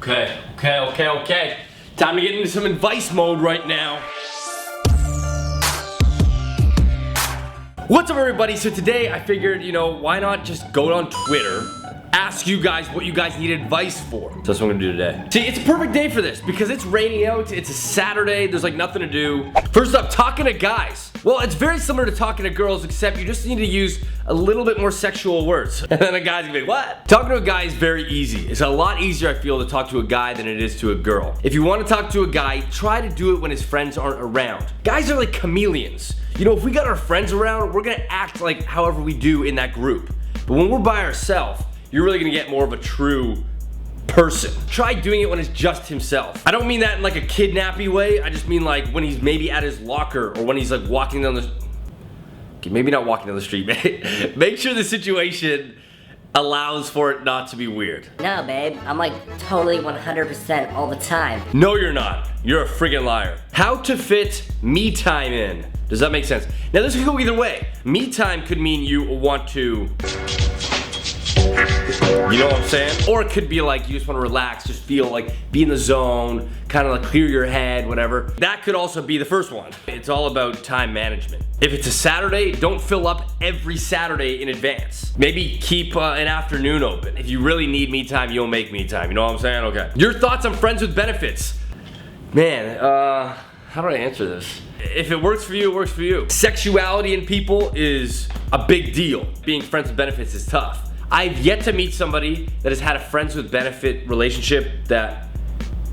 Okay. Time to get into some advice mode right now. What's up, everybody? So today I figured, why not just go on Twitter, ask you guys what you guys need advice for. So that's what I'm gonna do today. See, it's a perfect day for this because it's raining out, it's a Saturday, there's like nothing to do. First up, talking to guys. Well, it's very similar to talking to girls, except you just need to use a little bit more sexual words. And then a guy's gonna be, what? Talking to a guy is very easy. It's a lot easier, I feel, to talk to a guy than it is to a girl. If you want to talk to a guy, try to do it when his friends aren't around. Guys are like chameleons. If we got our friends around, we're gonna act like however we do in that group. But when we're by ourselves, you're really gonna get more of a true person. Try doing it when it's just himself. I don't mean that in like a kidnappy way. I just mean like when he's maybe at his locker or when he's like walking down the... Okay, maybe not walking down the street. Make sure the situation allows for it not to be weird. No, babe. I'm like totally 100% all the time. No, you're not. You're a friggin' liar. How to fit me time in. Does that make sense? Now this could go either way. Me time could mean you want to... You know what I'm saying? Or it could be like you just want to relax, just feel like be in the zone, kind of like clear your head, whatever. That could also be the first one. It's all about time management. If it's a Saturday, don't fill up every Saturday in advance. Maybe keep an afternoon open. If you really need me time, you'll make me time. You know what I'm saying? Okay. Your thoughts on friends with benefits? Man, how do I answer this? If it works for you, it works for you. Sexuality in people is a big deal. Being friends with benefits is tough. I've yet to meet somebody that has had a friends with benefit relationship that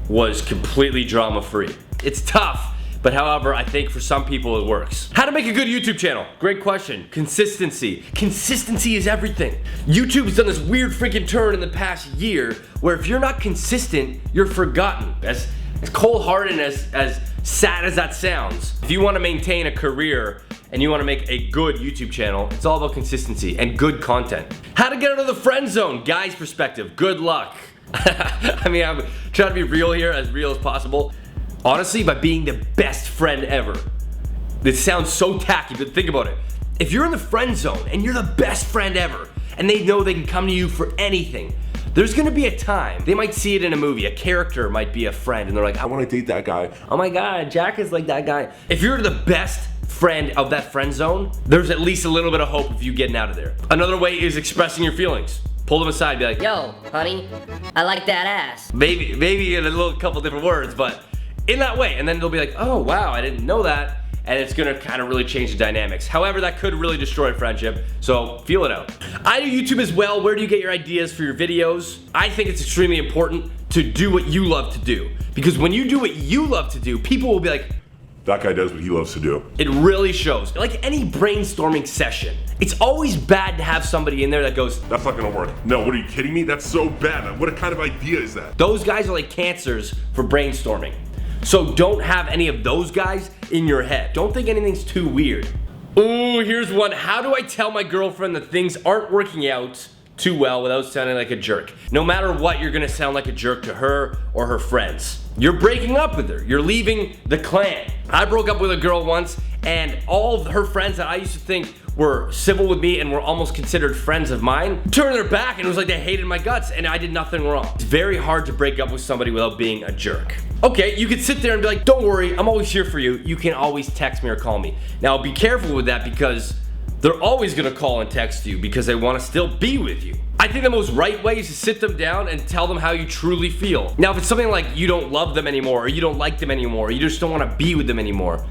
was completely drama free. It's tough, but however, I think for some people it works. How to make a good YouTube channel? Great question. Consistency. Consistency is everything. YouTube's done this weird freaking turn in the past year where if you're not consistent, you're forgotten. As cold-hearted and as sad as that sounds, if you want to maintain a career and you want to make a good YouTube channel, it's all about consistency and good content. How to get out of the friend zone, guy's perspective. Good luck. I mean, I'm trying to be real here, as real as possible. Honestly, by being the best friend ever. This sounds so tacky, but think about it. If you're in the friend zone and you're the best friend ever, and they know they can come to you for anything, there's gonna be a time, they might see it in a movie, a character might be a friend, and they're like, I wanna date that guy. Oh my God, Jack is like that guy. If you're the best friend of that friend zone, there's at least a little bit of hope of you getting out of there. Another way is expressing your feelings. Pull them aside, be like, yo, honey, I like that ass. Maybe in a couple different words, but in that way, and then they'll be like, oh wow, I didn't know that. And it's gonna kind of really change the dynamics. However, that could really destroy a friendship, so feel it out. I do YouTube as well. Where do you get your ideas for your videos? I think it's extremely important to do what you love to do. Because when you do what you love to do, people will be like, that guy does what he loves to do. It really shows. Like any brainstorming session, it's always bad to have somebody in there that goes, that's not gonna work. No, what are you kidding me? That's so bad. What kind of idea is that? Those guys are like cancers for brainstorming. So don't have any of those guys in your head. Don't think anything's too weird. Ooh, here's one. How do I tell my girlfriend that things aren't working out too well without sounding like a jerk? No matter what, you're gonna sound like a jerk to her or her friends. You're breaking up with her. You're leaving the clan. I broke up with a girl once, and all of her friends that I used to think were civil with me and were almost considered friends of mine turned their back, and it was like they hated my guts, and I did nothing wrong. It's very hard to break up with somebody without being a jerk. Okay, you could sit there and be like, don't worry, I'm always here for you. You can always text me or call me. Now be careful with that because they're always gonna call and text you because they wanna still be with you. I think the most right way is to sit them down and tell them how you truly feel. Now if it's something like you don't love them anymore, or you don't like them anymore, or you just don't wanna be with them anymore,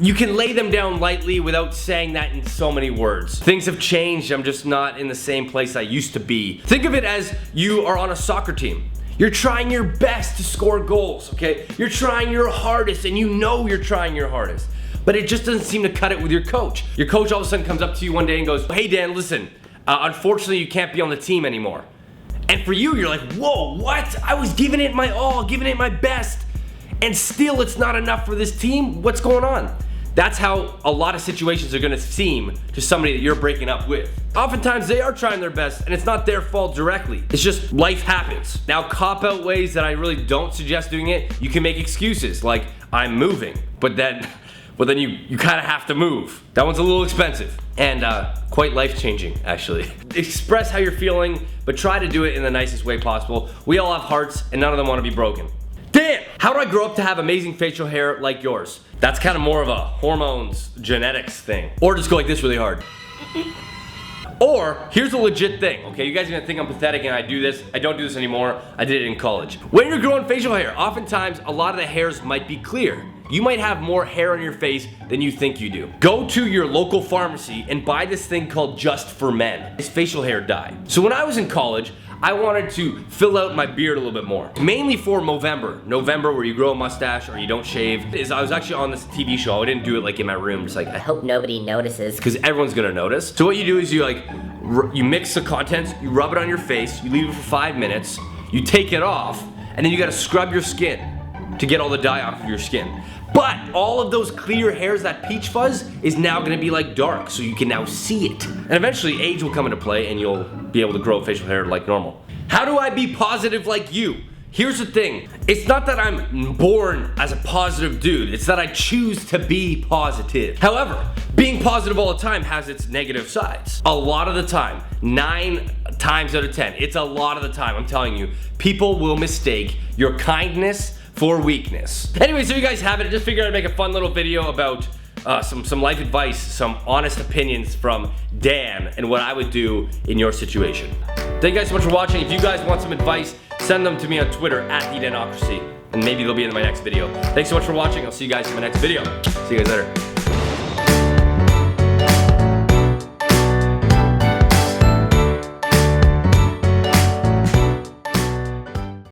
you can lay them down lightly without saying that in so many words. Things have changed, I'm just not in the same place I used to be. Think of it as you are on a soccer team. You're trying your best to score goals, okay? You're trying your hardest, and you know you're trying your hardest. But it just doesn't seem to cut it with your coach. Your coach all of a sudden comes up to you one day and goes, hey Dan, listen, unfortunately you can't be on the team anymore. And for you, you're like, whoa, what? I was giving it my all, giving it my best, and still it's not enough for this team? What's going on? That's how a lot of situations are gonna seem to somebody that you're breaking up with. Oftentimes they are trying their best and it's not their fault directly. It's just life happens. Now cop-out ways that I really don't suggest doing it, you can make excuses like, I'm moving, but then well then you kind of have to move. That one's a little expensive and quite life-changing, actually. Express how you're feeling, but try to do it in the nicest way possible. We all have hearts, and none of them want to be broken. Dan, how do I grow up to have amazing facial hair like yours? That's kind of more of a hormones, genetics thing. Or just go like this really hard. Or, here's a legit thing, okay? You guys are gonna think I'm pathetic and I do this. I don't do this anymore. I did it in college. When you're growing facial hair, oftentimes a lot of the hairs might be clear. You might have more hair on your face than you think you do. Go to your local pharmacy and buy this thing called Just for Men. It's facial hair dye. So when I was in college, I wanted to fill out my beard a little bit more. Mainly for November where you grow a mustache or you don't shave. I was actually on this TV show. I didn't do it like in my room, just like I hope nobody notices. because everyone's gonna notice. So what you do is you like, you mix the contents, you rub it on your face, you leave it for 5 minutes, you take it off, and then you gotta scrub your skin to get all the dye off of your skin. But all of those clear hairs, that peach fuzz, is now gonna be like dark, so you can now see it. And eventually age will come into play and you'll be able to grow facial hair like normal. How do I be positive like you? Here's the thing, it's not that I'm born as a positive dude, it's that I choose to be positive. However, being positive all the time has its negative sides. A lot of the time, 9 times out of 10, it's a lot of the time, I'm telling you, people will mistake your kindness for weakness. Anyway, so you guys have it. I just figured I'd make a fun little video about some life advice, some honest opinions from Dan and what I would do in your situation. Thank you guys so much for watching. If you guys want some advice, send them to me on Twitter at MTheDanocracy, and maybe they'll be in my next video. Thanks so much for watching. I'll see you guys in my next video. See you guys later.